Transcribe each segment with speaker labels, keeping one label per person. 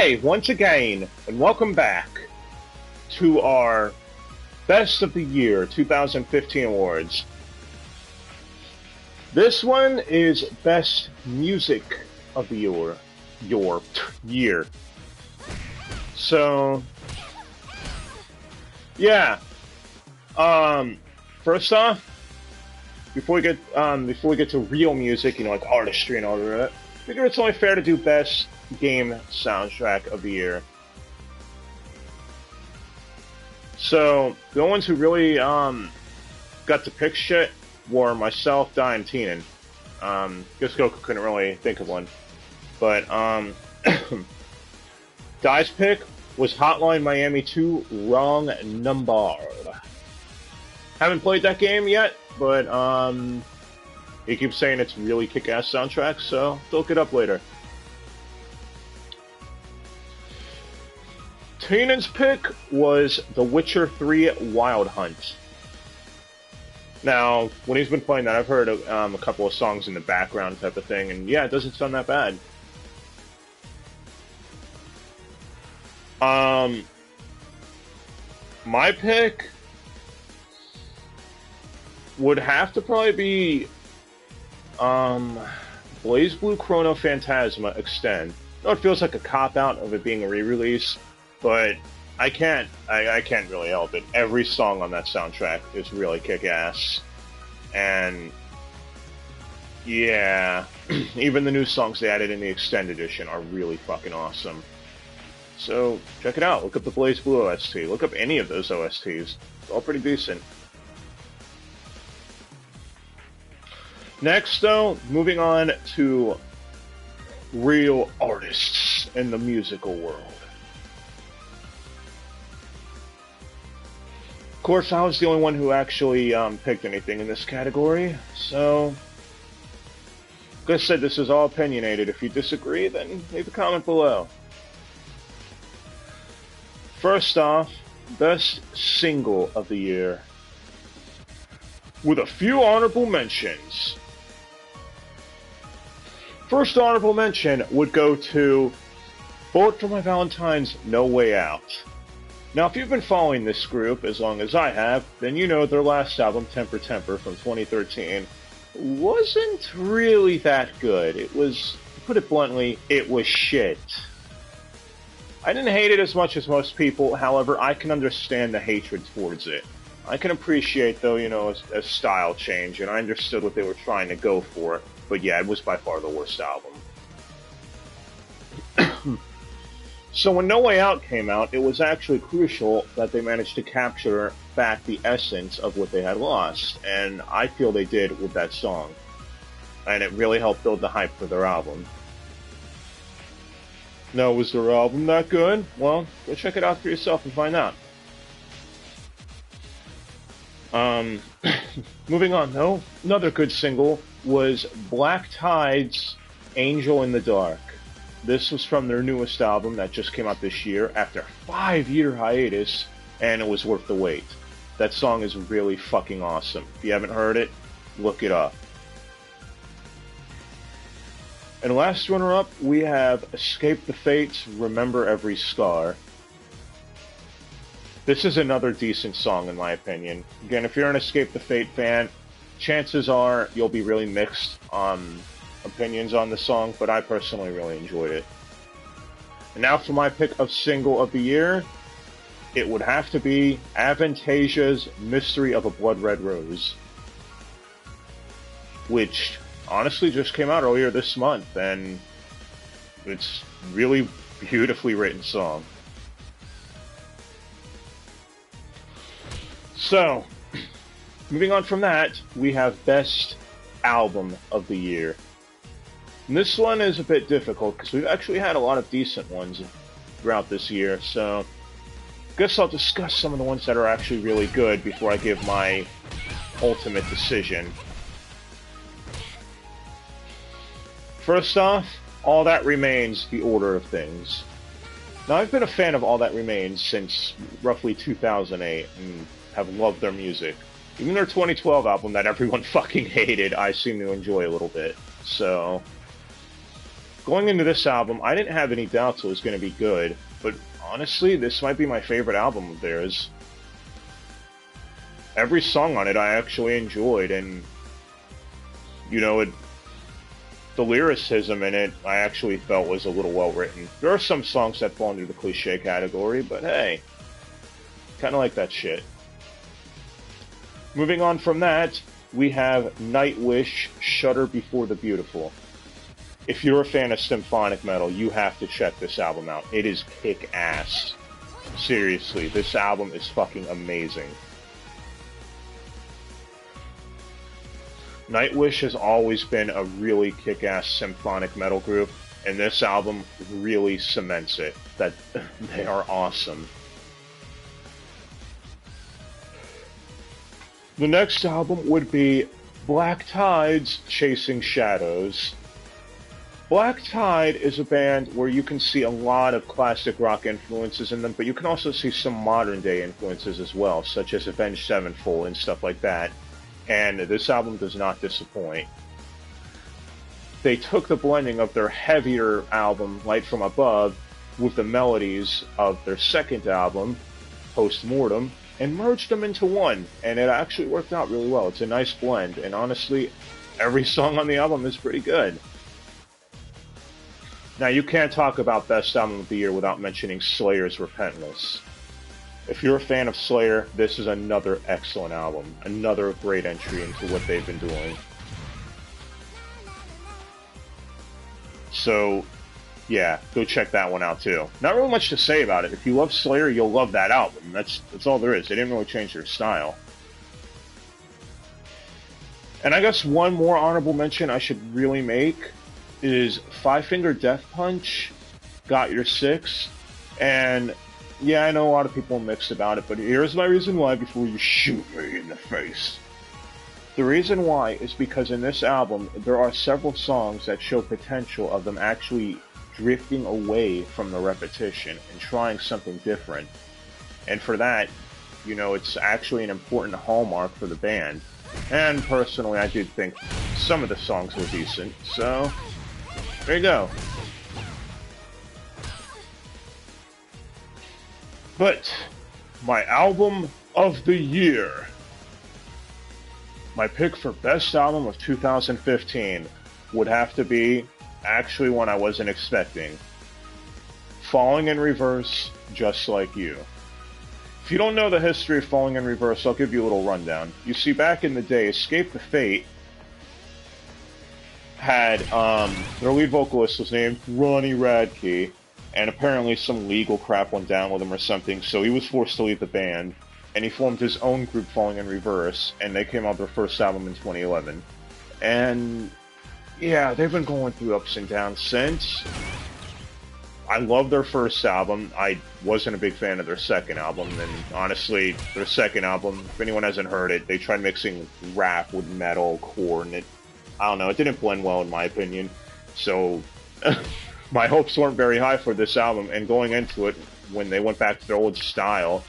Speaker 1: Hey, once again, and welcome back to our Best of the Year 2015 awards. This one is Best Music of the Year. So, yeah. First off, before we get to real music, you know, like artistry and all of that, I figure it's only fair to do Best Game Soundtrack of the Year. So the only ones who really got to pick shit were myself, Di, and Teenan. Guess Goku couldn't really think of one, but Di's pick was Hotline Miami 2: Wrong Number. Haven't played that game yet, but he keeps saying it's really kick-ass soundtrack, so look it up later. Teenan's pick was The Witcher 3 Wild Hunt. Now, when he's been playing that, I've heard a couple of songs in the background type of thing, and yeah, it doesn't sound that bad. My pick would have to probably be Blaze Blue Chrono Phantasma Extend. I know it feels like a cop-out of it being a re-release, but I can't really help it. Every song on that soundtrack is really kick-ass. And yeah, even the new songs they added in the Extended Edition are really fucking awesome. So check it out. Look up the Blaze Blue OST. Look up any of those OSTs. It's all pretty decent. Next, though, moving on to real artists in the musical world. Of course, I was the only one who actually picked anything in this category, so like I said, this is all opinionated. If you disagree, then leave a comment below. First off, Best Single of the Year, with a few honorable mentions. First honorable mention would go to Bullet for My Valentine's No Way Out. Now, if you've been following this group as long as I have, then you know their last album, Temper Temper, from 2013, wasn't really that good. It was, to put it bluntly, it was shit. I didn't hate it as much as most people, however, I can understand the hatred towards it. I can appreciate, though, you know, a style change, and I understood what they were trying to go for, but yeah, it was by far the worst album. So when No Way Out came out, it was actually crucial that they managed to capture back the essence of what they had lost, and I feel they did with that song. And it really helped build the hype for their album. Now, was their album that good? Well, go check it out for yourself and find out. Moving on, though, another good single was Black Tide's Angel in the Dark. This was from their newest album that just came out this year after a 5-year hiatus, and it was worth the wait. That song is really fucking awesome. If you haven't heard it, look it up. And last runner-up, we have Escape the Fates' Remember Every Scar. This is another decent song, in my opinion. Again, if you're an Escape the Fate fan, chances are you'll be really mixed on opinions on the song, but I personally really enjoyed it. And now for my pick of Single of the Year, it would have to be Avantasia's Mystery of a Blood Red Rose, which honestly just came out earlier this month, and it's really beautifully written song. So, moving on from that, we have Best Album of the Year. And this one is a bit difficult because we've actually had a lot of decent ones throughout this year, so I guess I'll discuss some of the ones that are actually really good before I give my ultimate decision. First off, All That Remains, The Order of Things. Now, I've been a fan of All That Remains since roughly 2008 and have loved their music. Even their 2012 album that everyone fucking hated, I seem to enjoy a little bit. So, Going into this album, I didn't have any doubts it was going to be good, but honestly, this might be my favorite album of theirs. Every song on it I actually enjoyed, and you know, the lyricism in it I actually felt was a little well written. There are some songs that fall into the cliche category, but hey, kind of like that shit. Moving on from that, we have Nightwish, Shudder Before the Beautiful. If you're a fan of symphonic metal, you have to check this album out. It is kick-ass. Seriously, this album is fucking amazing. Nightwish has always been a really kick-ass symphonic metal group, and this album really cements it, that they are awesome. The next album would be Black Tide's Chasing Shadows. Black Tide is a band where you can see a lot of classic rock influences in them, but you can also see some modern day influences as well, such as Avenged Sevenfold and stuff like that. And this album does not disappoint. They took the blending of their heavier album, Light From Above, with the melodies of their second album, Post Mortem, and merged them into one, and it actually worked out really well. It's a nice blend, and honestly, every song on the album is pretty good. Now, you can't talk about Best Album of the Year without mentioning Slayer's Repentless. If you're a fan of Slayer, this is another excellent album, another great entry into what they've been doing. So, yeah, go check that one out too. Not really much to say about it. If you love Slayer, you'll love that album. That's all there is. They didn't really change their style. And I guess one more honorable mention I should really make is Five Finger Death Punch, Got Your Six, and yeah, I know a lot of people are mixed about it, but here's my reason why before you shoot me in the face. The reason why is because in this album, there are several songs that show potential of them actually drifting away from the repetition and trying something different. And for that, you know, it's actually an important hallmark for the band. And personally, I did think some of the songs were decent, so there you go. But my album of the year, my pick for best album of 2015 would have to be actually one I wasn't expecting. Falling in Reverse, Just Like You. If you don't know the history of Falling in Reverse, I'll give you a little rundown. You see, back in the day, Escape the Fate had, their lead vocalist was named Ronnie Radke, and apparently some legal crap went down with him or something, so he was forced to leave the band, and he formed his own group, Falling in Reverse, and they came out with their first album in 2011. And yeah, they've been going through ups and downs since. I love their first album. I wasn't a big fan of their second album, and honestly, their second album, if anyone hasn't heard it, they tried mixing rap with metal core, and it, I don't know, it didn't blend well in my opinion. So my hopes weren't very high for this album, and going into it, when they went back to their old style,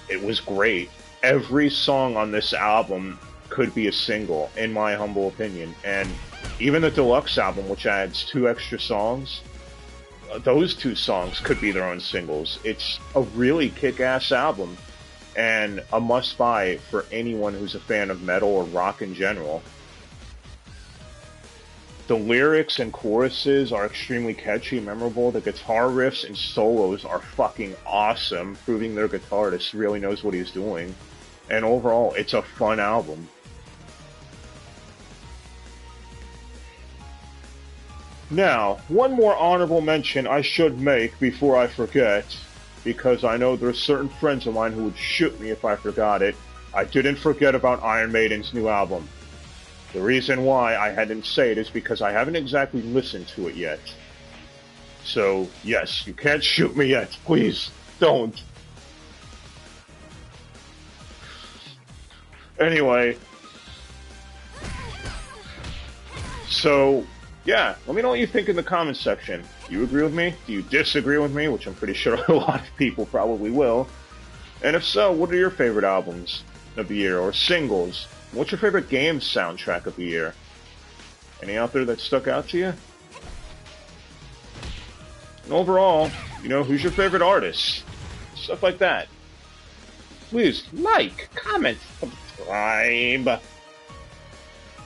Speaker 1: it was great. Every song on this album could be a single, in my humble opinion, and even the deluxe album, which adds 2 extra songs, those 2 songs could be their own singles. It's a really kick-ass album, and a must-buy for anyone who's a fan of metal or rock in general. The lyrics and choruses are extremely catchy and memorable. The guitar riffs and solos are fucking awesome, proving their guitarist really knows what he's doing. And overall, it's a fun album. Now, one more honorable mention I should make before I forget, because I know there's certain friends of mine who would shoot me if I forgot it. I didn't forget about Iron Maiden's new album. The reason why I hadn't say it is because I haven't exactly listened to it yet. So, yes, you can't shoot me yet. Please, don't. Anyway. So, yeah, let me know what you think in the comments section. Do you agree with me? Do you disagree with me? Which I'm pretty sure a lot of people probably will. And if so, what are your favorite albums of the year, or singles? What's your favorite game soundtrack of the year? Any out there that stuck out to you? And overall, who's your favorite artist? Stuff like that. Please like, comment, subscribe.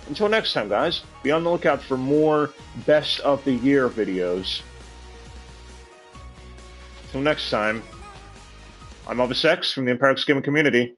Speaker 1: Until next time, guys, be on the lookout for more best of the year videos. Until next time, I'm Elvis X from the Empire X Gaming community.